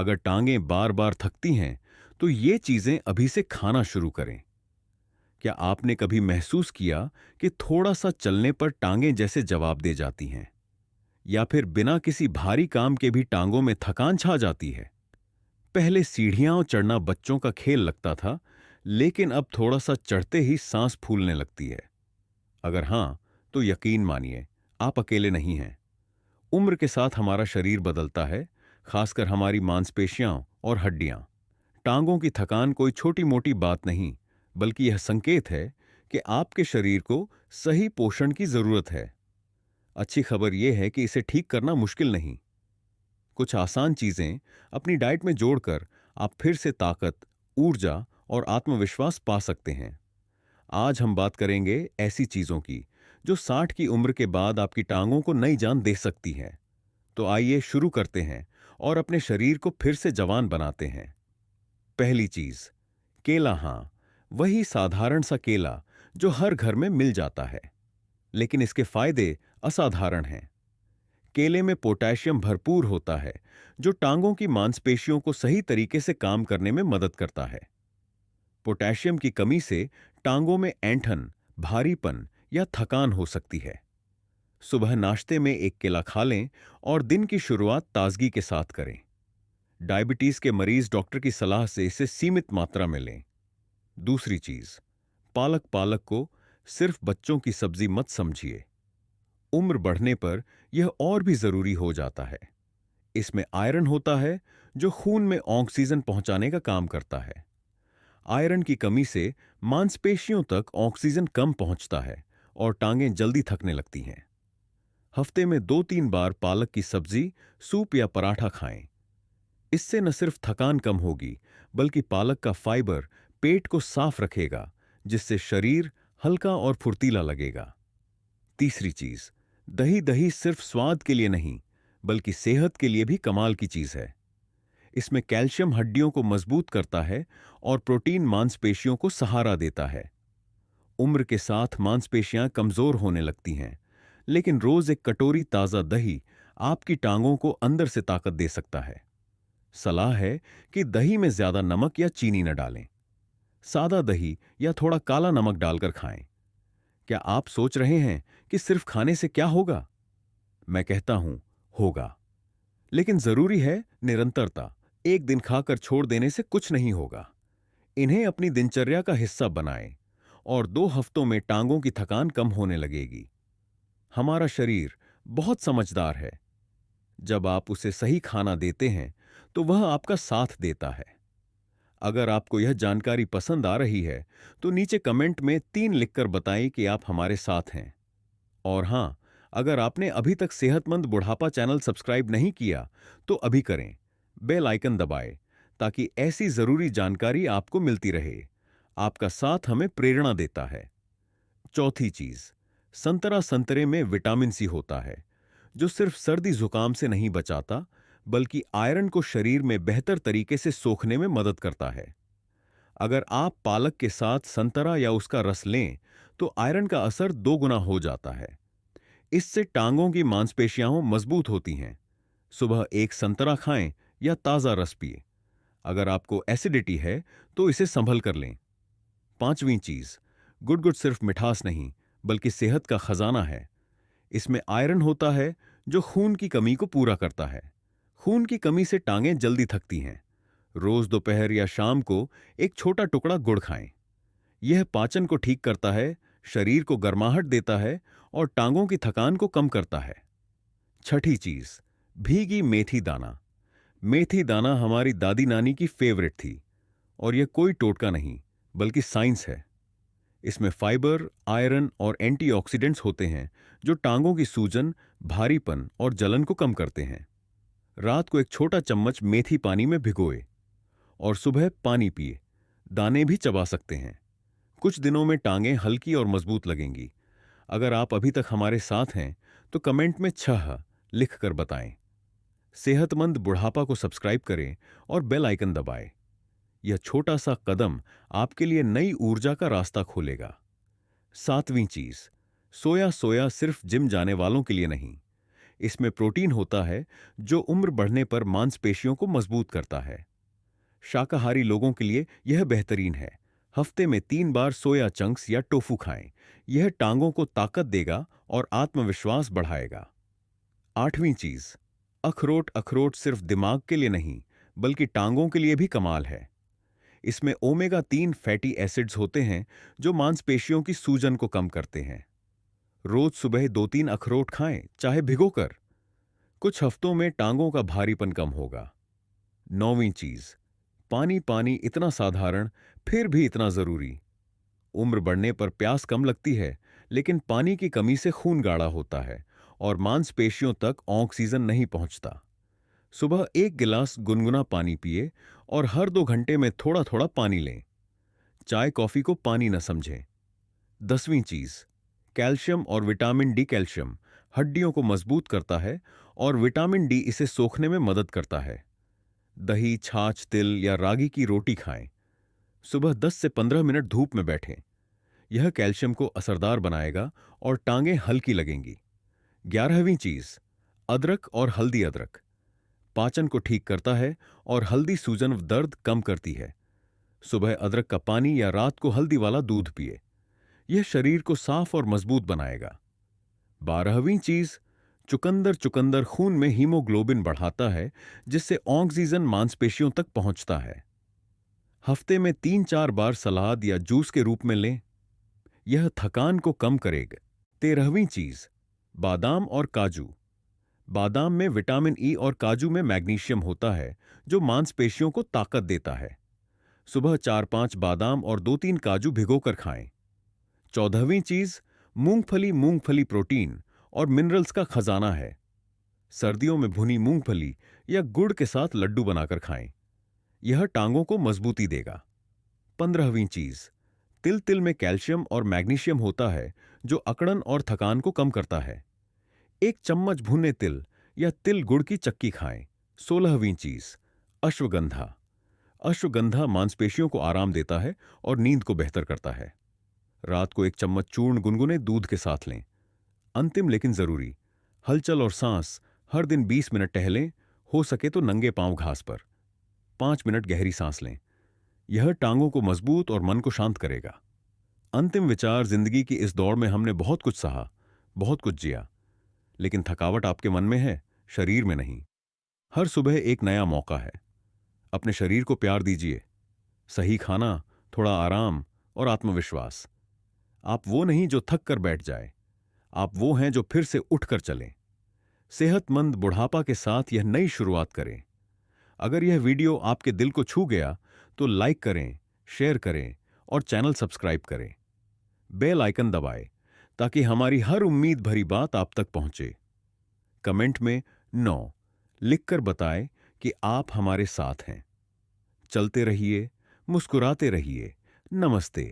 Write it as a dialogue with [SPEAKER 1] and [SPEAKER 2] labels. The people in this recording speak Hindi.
[SPEAKER 1] अगर टांगें बार बार थकती हैं, तो ये चीजें अभी से खाना शुरू करें। क्या आपने कभी महसूस किया कि थोड़ा सा चलने पर टांगें जैसे जवाब दे जाती हैं? या फिर बिना किसी भारी काम के भी टांगों में थकान छा जाती है? पहले सीढ़ियां चढ़ना बच्चों का खेल लगता था, लेकिन अब थोड़ा सा चढ़ते ही सांस फूलने लगती है। अगर हां, तो यकीन मानिए, आप अकेले नहीं हैं। उम्र के साथ हमारा शरीर बदलता है, खासकर हमारी मांसपेशियां और हड्डियां। टांगों की थकान कोई छोटी मोटी बात नहीं, बल्कि यह संकेत है कि आपके शरीर को सही पोषण की जरूरत है। अच्छी खबर यह है कि इसे ठीक करना मुश्किल नहीं। कुछ आसान चीजें अपनी डाइट में जोड़कर आप फिर से ताकत, ऊर्जा और आत्मविश्वास पा सकते हैं। आज हम बात करेंगे ऐसी चीजों की जो 60 की उम्र के बाद आपकी टांगों को नई जान दे सकती हैं। तो आइए शुरू करते हैं और अपने शरीर को फिर से जवान बनाते हैं। पहली चीज, केला। हां, वही साधारण सा केला जो हर घर में मिल जाता है, लेकिन इसके फायदे असाधारण हैं। केले में पोटेशियम भरपूर होता है, जो टांगों की मांसपेशियों को सही तरीके से काम करने में मदद करता है। पोटेशियम की कमी से टांगों में ऐंठन, भारीपन या थकान हो सकती है। सुबह नाश्ते में एक केला खा लें और दिन की शुरुआत ताजगी के साथ करें। डायबिटीज के मरीज डॉक्टर की सलाह से इसे सीमित मात्रा में लें। दूसरी चीज, पालक। पालक को सिर्फ बच्चों की सब्जी मत समझिए। उम्र बढ़ने पर यह और भी जरूरी हो जाता है। इसमें आयरन होता है, जो खून में ऑक्सीजन पहुंचाने का काम करता है। आयरन की कमी से मांसपेशियों तक ऑक्सीजन कम पहुंचता है और टांगें जल्दी थकने लगती हैं। हफ्ते में 2-3 बार पालक की सब्जी, सूप या पराठा खाएं। इससे न सिर्फ थकान कम होगी, बल्कि पालक का फाइबर पेट को साफ रखेगा, जिससे शरीर हल्का और फुर्तीला लगेगा। तीसरी चीज, दही। दही सिर्फ स्वाद के लिए नहीं, बल्कि सेहत के लिए भी कमाल की चीज है। इसमें कैल्शियम हड्डियों को मजबूत करता है और प्रोटीन मांसपेशियों को सहारा देता है। उम्र के साथ मांसपेशियां कमजोर होने लगती हैं, लेकिन रोज एक कटोरी ताजा दही आपकी टांगों को अंदर से ताकत दे सकता है। सलाह है कि दही में ज्यादा नमक या चीनी न डालें। सादा दही या थोड़ा काला नमक डालकर खाएं। क्या आप सोच रहे हैं कि सिर्फ खाने से क्या होगा? मैं कहता हूं, होगा। लेकिन जरूरी है निरंतरता। एक दिन खाकर छोड़ देने से कुछ नहीं होगा। इन्हें अपनी दिनचर्या का हिस्सा बनाएं और 2 हफ्तों में टांगों की थकान कम होने लगेगी। हमारा शरीर बहुत समझदार है। जब आप उसे सही खाना देते हैं, तो वह आपका साथ देता है। अगर आपको यह जानकारी पसंद आ रही है, तो नीचे कमेंट में 3 लिखकर बताएं कि आप हमारे साथ हैं। और हां, अगर आपने अभी तक सेहतमंद बुढ़ापा चैनल सब्सक्राइब नहीं किया, तो अभी करें। बेल आइकन दबाएं, ताकि ऐसी जरूरी जानकारी आपको मिलती रहे। आपका साथ हमें प्रेरणा देता है। चौथी चीज, संतरा। संतरे में विटामिन सी होता है, जो सिर्फ सर्दी जुकाम से नहीं बचाता, बल्कि आयरन को शरीर में बेहतर तरीके से सोखने में मदद करता है। अगर आप पालक के साथ संतरा या उसका रस लें, तो आयरन का असर 2 गुना हो जाता है। इससे टांगों की मांसपेशियां मजबूत होती हैं। सुबह एक संतरा खाएं या ताजा रस पिए। अगर आपको एसिडिटी है, तो इसे संभल कर लें। पांचवी चीज, गुड़। सिर्फ मिठास नहीं, बल्कि सेहत का खजाना है। इसमें आयरन होता है, जो खून की कमी को पूरा करता है। खून की कमी से टांगें जल्दी थकती हैं। रोज दोपहर या शाम को एक छोटा टुकड़ा गुड़ खाएं। यह पाचन को ठीक करता है, शरीर को गर्माहट देता है और टांगों की थकान को कम करता है। छठी चीज, भीगी मेथी दाना। मेथी दाना हमारी दादी नानी की फेवरेट थी, और यह कोई टोटका नहीं, बल्कि साइंस है। इसमें फाइबर, आयरन और एंटीऑक्सीडेंट्स होते हैं, जो टांगों की सूजन, भारीपन और जलन को कम करते हैं। रात को एक छोटा चम्मच मेथी पानी में भिगोए और सुबह पानी पिए। दाने भी चबा सकते हैं। कुछ दिनों में टांगें हल्की और मजबूत लगेंगी। अगर आप अभी तक हमारे साथ हैं, तो कमेंट में 6 लिखकर बताएं। सेहतमंद बुढ़ापा को सब्सक्राइब करें और बेल आइकन दबाएं। यह छोटा सा कदम आपके लिए नई ऊर्जा का रास्ता खोलेगा। सातवीं चीज, सोया। सोया सिर्फ जिम जाने वालों के लिए नहीं, इसमें प्रोटीन होता है जो उम्र बढ़ने पर मांसपेशियों को मजबूत करता है। शाकाहारी लोगों के लिए यह बेहतरीन है। हफ्ते में 3 बार सोया चंक्स या टोफू खाएं। यह टांगों को ताकत देगा और आत्मविश्वास बढ़ाएगा। 8वीं चीज, अखरोट। अखरोट सिर्फ दिमाग के लिए नहीं, बल्कि टांगों के लिए भी कमाल है। इसमें ओमेगा 3 फैटी एसिड्स होते हैं जो मांसपेशियों की सूजन को कम करते हैं। रोज सुबह 2-3 अखरोट खाएं, चाहे भिगोकर। कुछ हफ्तों में टांगों का भारीपन कम होगा। 9वीं चीज, पानी। पानी इतना साधारण, फिर भी इतना जरूरी। उम्र बढ़ने पर प्यास कम लगती है, लेकिन पानी की कमी से खून गाढ़ा होता है और मांसपेशियों तक ऑक्सीजन नहीं पहुंचता। सुबह 1 गिलास गुनगुना पानी पिए और हर 2 घंटे में थोड़ा थोड़ा पानी लें। चाय कॉफी को पानी न समझें। 10वीं चीज, कैल्शियम और विटामिन डी। कैल्शियम हड्डियों को मजबूत करता है और विटामिन डी इसे सोखने में मदद करता है। दही, छाछ, तिल या रागी की रोटी खाएं। सुबह 10 से 15 मिनट धूप में बैठें। यह कैल्शियम को असरदार बनाएगा और टांगें हल्की लगेंगी। 11वीं चीज, अदरक और हल्दी। अदरक पाचन को ठीक करता है और हल्दी सूजन व दर्द कम करती है। सुबह अदरक का पानी या रात को हल्दी वाला दूध पिए। यह शरीर को साफ और मजबूत बनाएगा। 12वीं चीज, चुकंदर। चुकंदर खून में हीमोग्लोबिन बढ़ाता है, जिससे ऑक्सीजन मांसपेशियों तक पहुंचता है। हफ्ते में 3-4 बार सलाद या जूस के रूप में लें। यह थकान को कम करेगा। 13वीं चीज, बादाम और काजू। बादाम में विटामिन ई और काजू में मैग्नीशियम होता है, जो मांसपेशियों को ताकत देता है। सुबह 4-5 बादाम और 2-3 काजू भिगोकर खाएं। 14वीं चीज, मूंगफली। मूंगफली प्रोटीन और मिनरल्स का खजाना है। सर्दियों में भुनी मूंगफली या गुड़ के साथ लड्डू बनाकर खाएं। यह टांगों को मजबूती देगा। 15वीं चीज, तिल। तिल में कैल्शियम और मैग्नीशियम होता है, जो अकड़न और थकान को कम करता है। 1 चम्मच भुने तिल या तिल गुड़ की चक्की खाएं। 16वीं चीज, अश्वगंधा। अश्वगंधा मांसपेशियों को आराम देता है और नींद को बेहतर करता है। रात को 1 चम्मच चूर्ण गुनगुने दूध के साथ लें। अंतिम लेकिन जरूरी, हलचल और सांस। हर दिन 20 मिनट टहलें, हो सके तो नंगे पांव घास पर। 5 मिनट गहरी सांस लें। यह टांगों को मजबूत और मन को शांत करेगा। अंतिम विचार, जिंदगी की इस दौड़ में हमने बहुत कुछ सहा, बहुत कुछ जिया, लेकिन थकावट आपके मन में है, शरीर में नहीं। हर सुबह एक नया मौका है। अपने शरीर को प्यार दीजिए। सही खाना, थोड़ा आराम और आत्मविश्वास। आप वो नहीं जो थक कर बैठ जाए, आप वो हैं जो फिर से उठकर चलें। सेहतमंद बुढ़ापा के साथ यह नई शुरुआत करें। अगर यह वीडियो आपके दिल को छू गया तो लाइक करें, शेयर करें और चैनल सब्सक्राइब करें। बेल आइकन दबाएं ताकि हमारी हर उम्मीद भरी बात आप तक पहुंचे। कमेंट में 9 लिखकर बताएं कि आप हमारे साथ हैं। चलते रहिए, मुस्कुराते रहिए। नमस्ते।